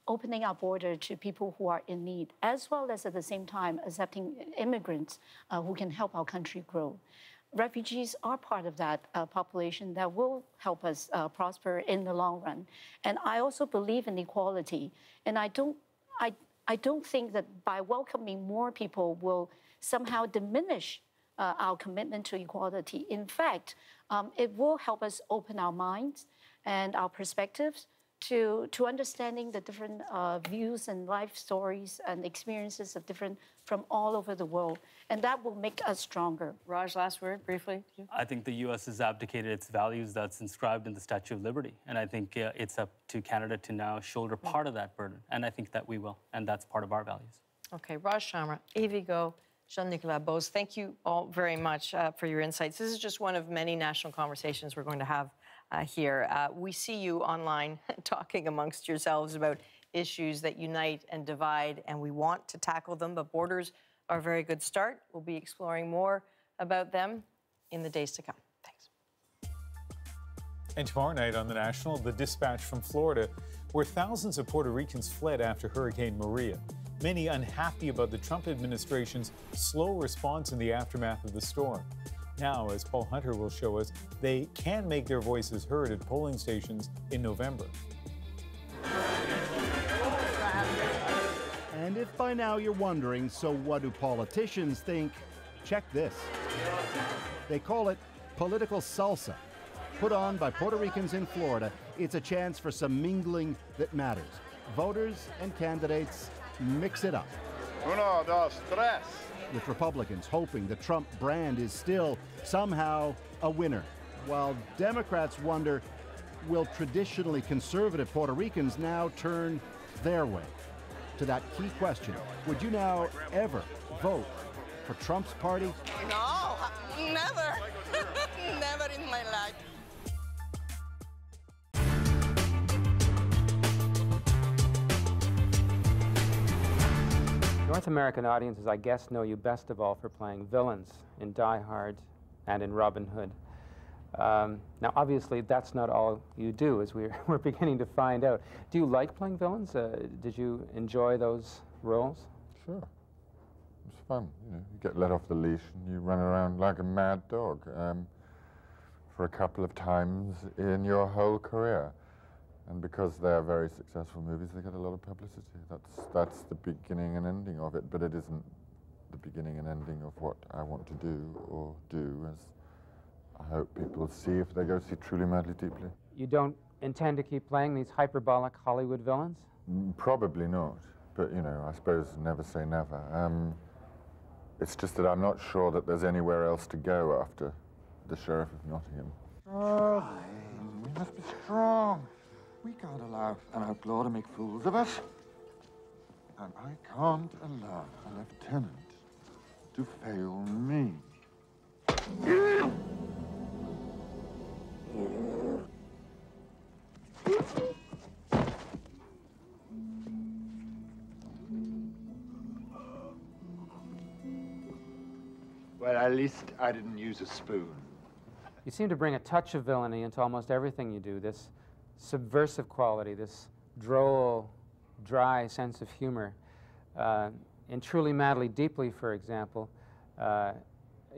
opening our border to people who are in need, as well as at the same time accepting immigrants who can help our country grow. Refugees are part of that population that will help us prosper in the long run. And I also believe in equality. And I don't think that by welcoming more people will somehow diminish our commitment to equality. In fact, it will help us open our minds and our perspectives to understanding the different views and life stories and experiences of from all over the world. And that will make us stronger. Raj, last word, briefly. I think the U.S. has abdicated its values that's inscribed in the Statue of Liberty. And I think it's up to Canada to now shoulder part of that burden. And I think that we will. And that's part of our values. Okay, Raj Shamra, Avi Go, Jean-Nicolas Beauce, thank you all very much for your insights. This is just one of many national conversations we're going to have here. We see you online talking amongst yourselves about issues that unite and divide, and we want to tackle them, but borders are a very good start. We'll be exploring more about them in the days to come. Thanks. And tomorrow night on The National, the dispatch from Florida, where thousands of Puerto Ricans fled after Hurricane Maria. Many unhappy about the Trump administration's slow response in the aftermath of the storm. Now, as Paul Hunter will show us, they can make their voices heard at polling stations in November. And if by now you're wondering, so what do politicians think? Check this. They call it political salsa. Put on by Puerto Ricans in Florida, it's a chance for some mingling that matters. Voters and candidates mix it up. Uno, dos, tres. With Republicans hoping the Trump brand is still somehow a winner, while Democrats wonder, will traditionally conservative Puerto Ricans now turn their way? To that key question, would you now ever vote for Trump's party? No, never. Never in my life. North American audiences, I guess, know you best of all for playing villains in Die Hard and in Robin Hood. Now, obviously, that's not all you do, as we're beginning to find out. Do you like playing villains? Did you enjoy those roles? Sure. It's fun. You get let off the leash and you run around like a mad dog for a couple of times in your whole career. And because they're very successful movies, they get a lot of publicity. That's the beginning and ending of it, but it isn't the beginning and ending of what I want to do, or do, as I hope people will see if they go see Truly, Madly, Deeply. You don't intend to keep playing these hyperbolic Hollywood villains? Probably not, but, you know, I suppose never say never. It's just that I'm not sure that there's anywhere else to go after the Sheriff of Nottingham. We must be strong. We can't allow an outlaw to make fools of us. And I can't allow a lieutenant to fail me. Well, at least I didn't use a spoon. You seem to bring a touch of villainy into almost everything you do, this subversive quality, this droll, dry sense of humor. In Truly, Madly, Deeply, for example,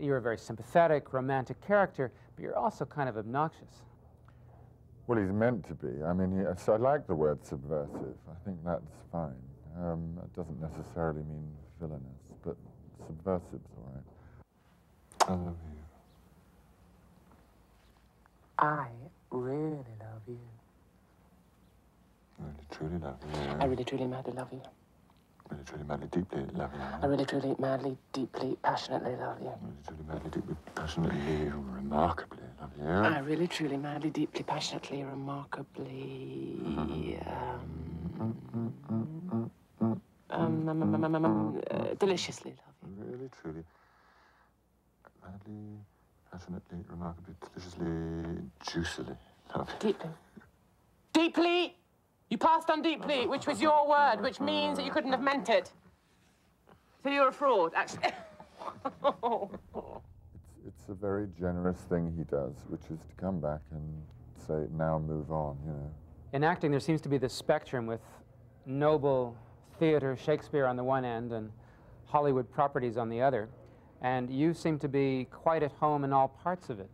you're a very sympathetic, romantic character, but you're also kind of obnoxious. Well, he's meant to be. I mean, so I like the word subversive. I think that's fine. That doesn't necessarily mean villainous, but subversive's all right. I love you. I really love you. I really, truly love you. I really, truly, madly love you. Really, truly, madly, deeply love you. I really, truly, madly, deeply, passionately love you. Really, truly, madly, deeply, passionately, remarkably love you. I really, truly, madly, deeply, passionately, remarkably, deliciously love you. Really, truly, madly, passionately, remarkably, deliciously, juicily love you. Deeply. Deeply! You passed on deeply, which was your word, which means that you couldn't have meant it. So you're a fraud, actually. It's a very generous thing he does, which is to come back and say, now move on, you know. In acting, there seems to be this spectrum with noble theater, Shakespeare on the one end, and Hollywood properties on the other. And you seem to be quite at home in all parts of it.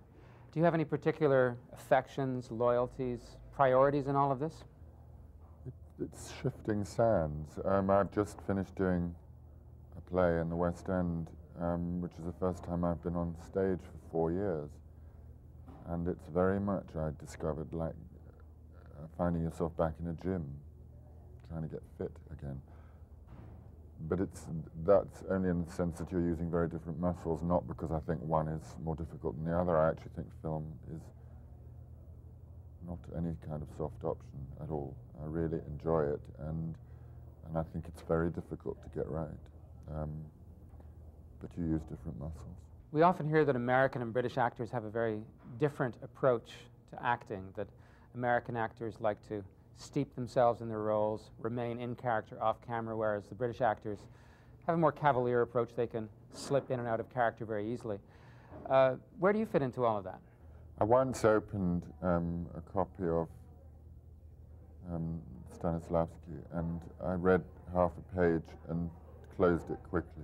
Do you have any particular affections, loyalties, priorities in all of this? It's shifting sands. I've just finished doing a play in the West End, which is the first time I've been on stage for 4 years. And it's very much, I discovered, like finding yourself back in a gym, trying to get fit again. But that's only in the sense that you're using very different muscles, not because I think one is more difficult than the other. I actually think film is not any kind of soft option at all. I really enjoy it, and I think it's very difficult to get right. but you use different muscles. We often hear that American and British actors have a very different approach to acting, that American actors like to steep themselves in their roles, remain in character off camera, whereas the British actors have a more cavalier approach. They can slip in and out of character very easily. Where do you fit into all of that? I once opened a copy of Stanislavski, and I read half a page and closed it quickly.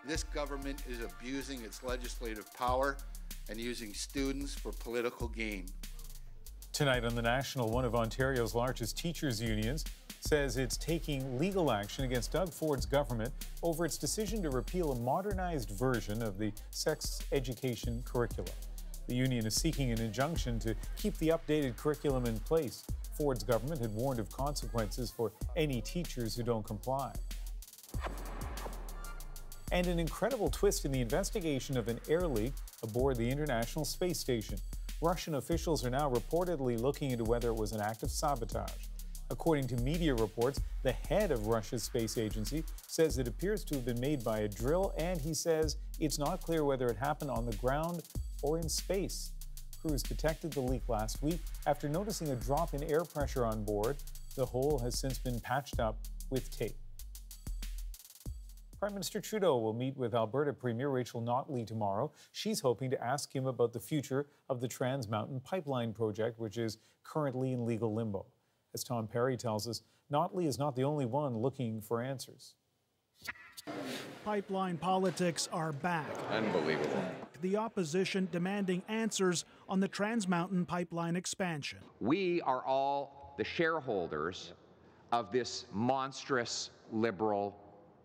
This government is abusing its legislative power and using students for political gain. Tonight on The National, one of Ontario's largest teachers' unions says it's taking legal action against Doug Ford's government over its decision to repeal a modernized version of the sex education curriculum. The union is seeking an injunction to keep the updated curriculum in place. Ford's government had warned of consequences for any teachers who don't comply. And an incredible twist in the investigation of an air leak aboard the International Space Station. Russian officials are now reportedly looking into whether it was an act of sabotage. According to media reports, the head of Russia's space agency says it appears to have been made by a drill, and he says it's not clear whether it happened on the ground or in space. Crews detected the leak last week after noticing a drop in air pressure on board. The hole has since been patched up with tape. Prime Minister Trudeau will meet with Alberta Premier Rachel Notley tomorrow. She's hoping to ask him about the future of the Trans Mountain Pipeline project, which is currently in legal limbo. As Tom Perry tells us, Notley is not the only one looking for answers. Pipeline politics are back. Unbelievable. The opposition demanding answers on the Trans Mountain Pipeline expansion. We are all the shareholders of this monstrous liberal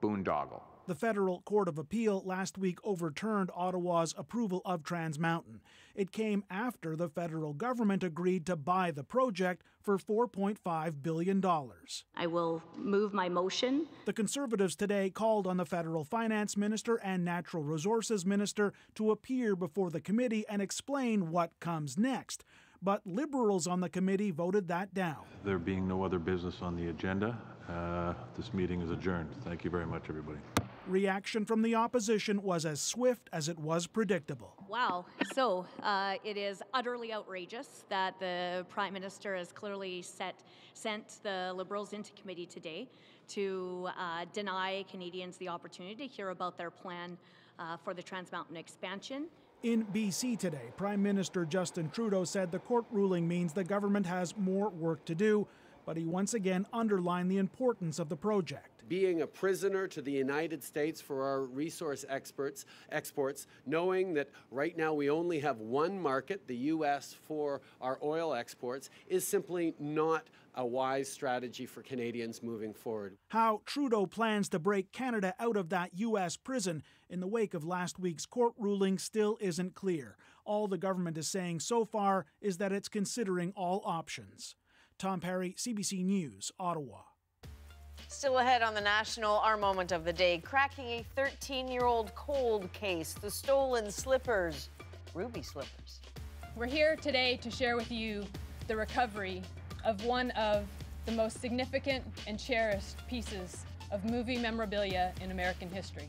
boondoggle. The Federal Court of Appeal last week overturned Ottawa's approval of Trans Mountain. It came after the federal government agreed to buy the project for $4.5 billion. I will move my motion. The Conservatives today called on the federal finance minister and natural resources minister to appear before the committee and explain what comes next. But Liberals on the committee voted that down. There being no other business on the agenda, this meeting is adjourned. Thank you very much, everybody. Reaction from the opposition was as swift as it was predictable. Wow. So it is utterly outrageous that the Prime Minister has clearly sent the Liberals into committee today to deny Canadians the opportunity to hear about their plan for the Trans Mountain expansion. In BC today, Prime Minister Justin Trudeau said the court ruling means the government has more work to do, but he once again underlined the importance of the project. Being a prisoner to the United States for our resource exports, knowing that right now we only have one market, the U.S., for our oil exports, is simply not a wise strategy for Canadians moving forward. How Trudeau plans to break Canada out of that U.S. prison in the wake of last week's court ruling still isn't clear. All the government is saying so far is that it's considering all options. Tom Perry, CBC News, Ottawa. Still ahead on The National, our moment of the day, cracking a 13-year-old cold case, the stolen slippers, ruby slippers. We're here today to share with you the recovery of one of the most significant and cherished pieces of movie memorabilia in American history.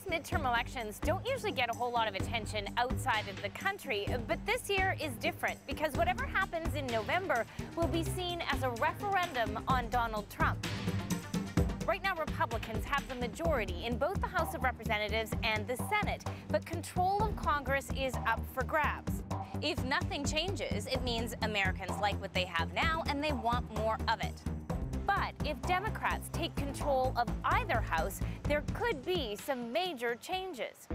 Midterm elections don't usually get a whole lot of attention outside of the country, but this year is different because whatever happens in November will be seen as a referendum on Donald Trump. Right now, Republicans have the majority in both the House of Representatives and the Senate, but control of Congress is up for grabs. If nothing changes, it means Americans like what they have now and they want more of it. But if Democrats take control of either house, there could be some major changes.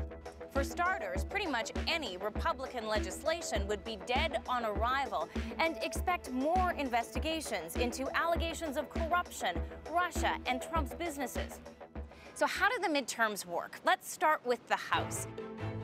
For starters, pretty much any Republican legislation would be dead on arrival, and expect more investigations into allegations of corruption, Russia, and Trump's businesses. So how do the midterms work? Let's start with the House.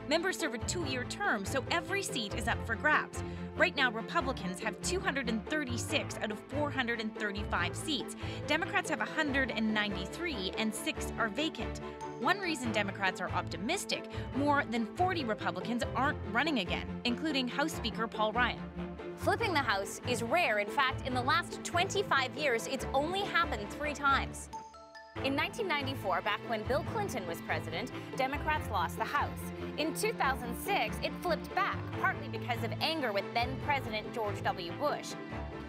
Members serve a 2-year term, so every seat is up for grabs. Right now, Republicans have 236 out of 435 seats. Democrats have 193, and 6 are vacant. One reason Democrats are optimistic, more than 40 Republicans aren't running again, including House Speaker Paul Ryan. Flipping the House is rare. In fact, in the last 25 years, it's only happened 3 times. In 1994, back when Bill Clinton was president, Democrats lost the House. In 2006, it flipped back, partly because of anger with then-President George W. Bush.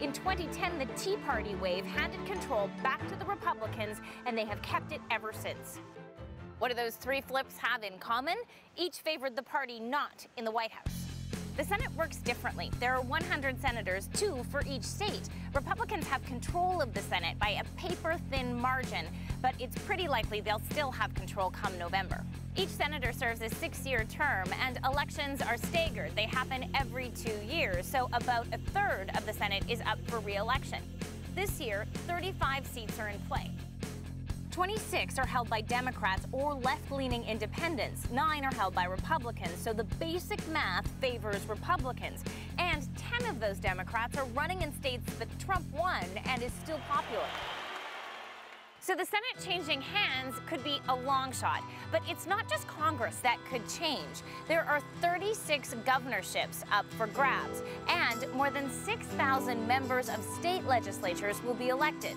In 2010, the Tea Party wave handed control back to the Republicans, and they have kept it ever since. What do those 3 flips have in common? Each favored the party not in the White House. The Senate works differently. There are 100 senators, 2 for each state. Republicans have control of the Senate by a paper-thin margin, but it's pretty likely they'll still have control come November. Each senator serves a 6-year term, and elections are staggered. They happen every 2 years, so about a third of the Senate is up for re-election. This year, 35 seats are in play. 26 are held by Democrats or left-leaning independents. 9 are held by Republicans, so the basic math favors Republicans. And 10 of those Democrats are running in states that Trump won and is still popular. So the Senate changing hands could be a long shot, but it's not just Congress that could change. There are 36 governorships up for grabs, and more than 6,000 members of state legislatures will be elected.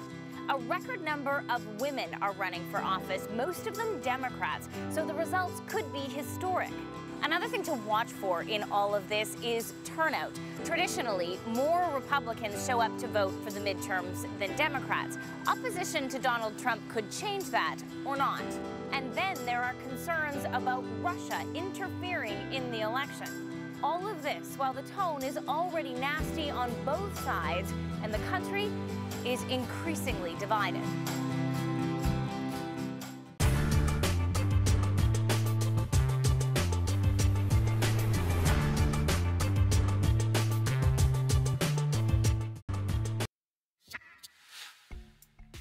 A record number of women are running for office, most of them Democrats, so the results could be historic. Another thing to watch for in all of this is turnout. Traditionally, more Republicans show up to vote for the midterms than Democrats. Opposition to Donald Trump could change that or not. And then there are concerns about Russia interfering in the election. All of this while the tone is already nasty on both sides and the country is increasingly divided.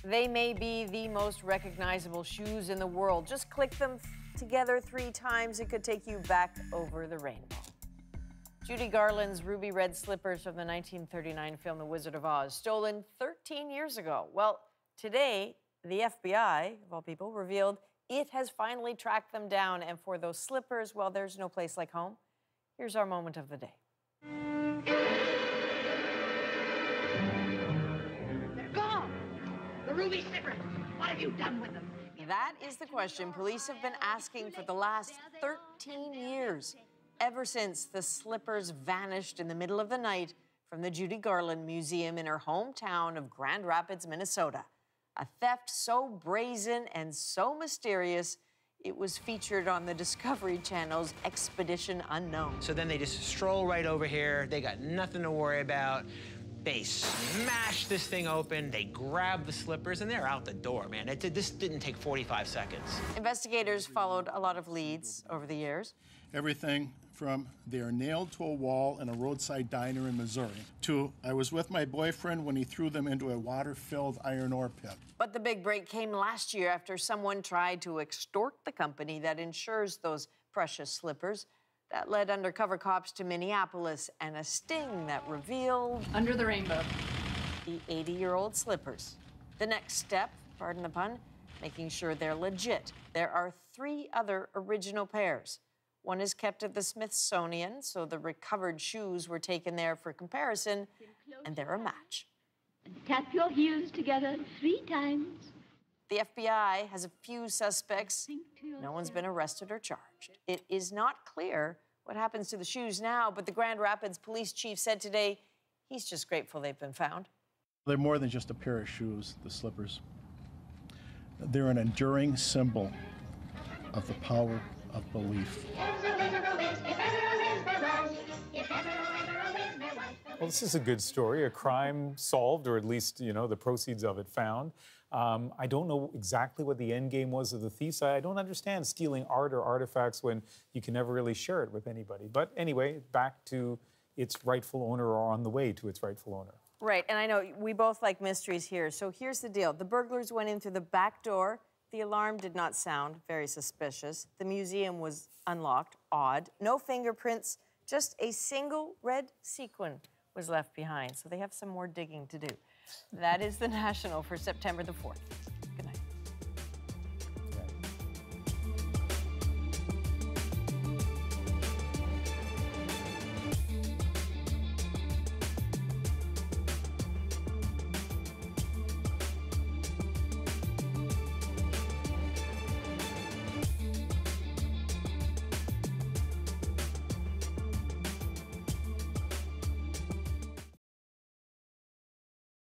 They may be the most recognizable shoes in the world. Just click them together 3 times. It could take you back over the rainbow. Judy Garland's ruby red slippers from the 1939 film The Wizard of Oz, stolen 13 years ago. Well, today, the FBI, of all people, revealed it has finally tracked them down. And for those slippers, well, there's no place like home. Here's our moment of the day. They're gone! The ruby slippers! What have you done with them? That is the question police have been asking for the last 13 years. Ever since the slippers vanished in the middle of the night from the Judy Garland Museum in her hometown of Grand Rapids, Minnesota. A theft so brazen and so mysterious, it was featured on the Discovery Channel's Expedition Unknown. So then they just stroll right over here. They got nothing to worry about. They smash this thing open, they grab the slippers, and they're out the door, man. This didn't take 45 seconds. Investigators followed a lot of leads over the years. Everything from they are nailed to a wall in a roadside diner in Missouri to I was with my boyfriend when he threw them into a water-filled iron ore pit. But the big break came last year after someone tried to extort the company that insures those precious slippers. That led undercover cops to Minneapolis and a sting that revealed... Under the rainbow. The 80-year-old slippers. The next step, pardon the pun, making sure they're legit. There are 3 other original pairs. One is kept at the Smithsonian, so the recovered shoes were taken there for comparison, and they're a match. And tap your heels together 3 times. The FBI has a few suspects. No one's been arrested or charged. It is not clear what happens to the shoes now, but the Grand Rapids police chief said today he's just grateful they've been found. They're more than just a pair of shoes, the slippers. They're an enduring symbol of the power of belief. Well, this is a good story, a crime solved, or at least, you know, the proceeds of it found. I don't know exactly what the end game was of the thieves. I don't understand stealing art or artifacts when you can never really share it with anybody. But anyway, back to its rightful owner or on the way to its rightful owner. Right, and I know we both like mysteries here. So here's the deal. The burglars went in through the back door. The alarm did not sound, very suspicious. The museum was unlocked, odd. No fingerprints, Just a single red sequin was left behind, so they have some more digging to do. That is the National for September the 4th.